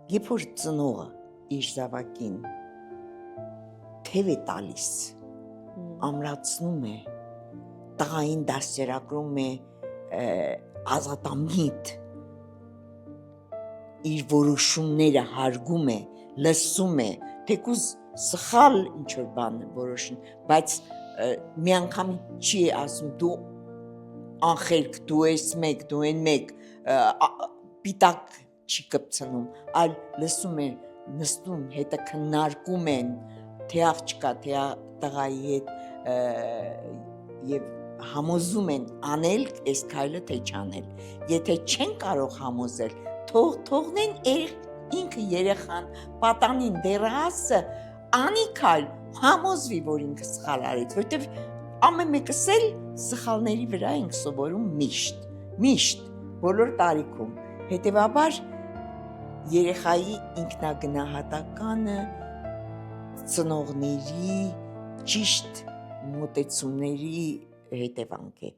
երբ որ ծնողը իր զավակին թև է տալիս, ամրացնում է, տղային դաստիարակում է ազատամիտ, իր որոշումները հարգում է, լսում է, թեկուզ սխալ ինչ-որ բան որոշն, բայց մի անգամ չի ասում դու անխելք, դու ես մեկ, դու են մեկ, պիտակ չի կպցնում, այլ լսում է, նստում, հետը քննարկում են, թե աղջկա, թե տղայի հետ և համոզում են անել այս քայլը, թե չանել, եթե չեն կարող համոզել, թողնեն ինքը երեխան պատանին դեռահասը անի քայլ, համոզվի, որ ինքը սխալ արեց, որտև ամեն մեկս էլ սխալների վրա ենք սովորում միշտ, բոլոր տարիքում, հետևաբար երեխայի ինքնագնահատականը ծնողների ճիշտ մոտեցումների հետևանք է,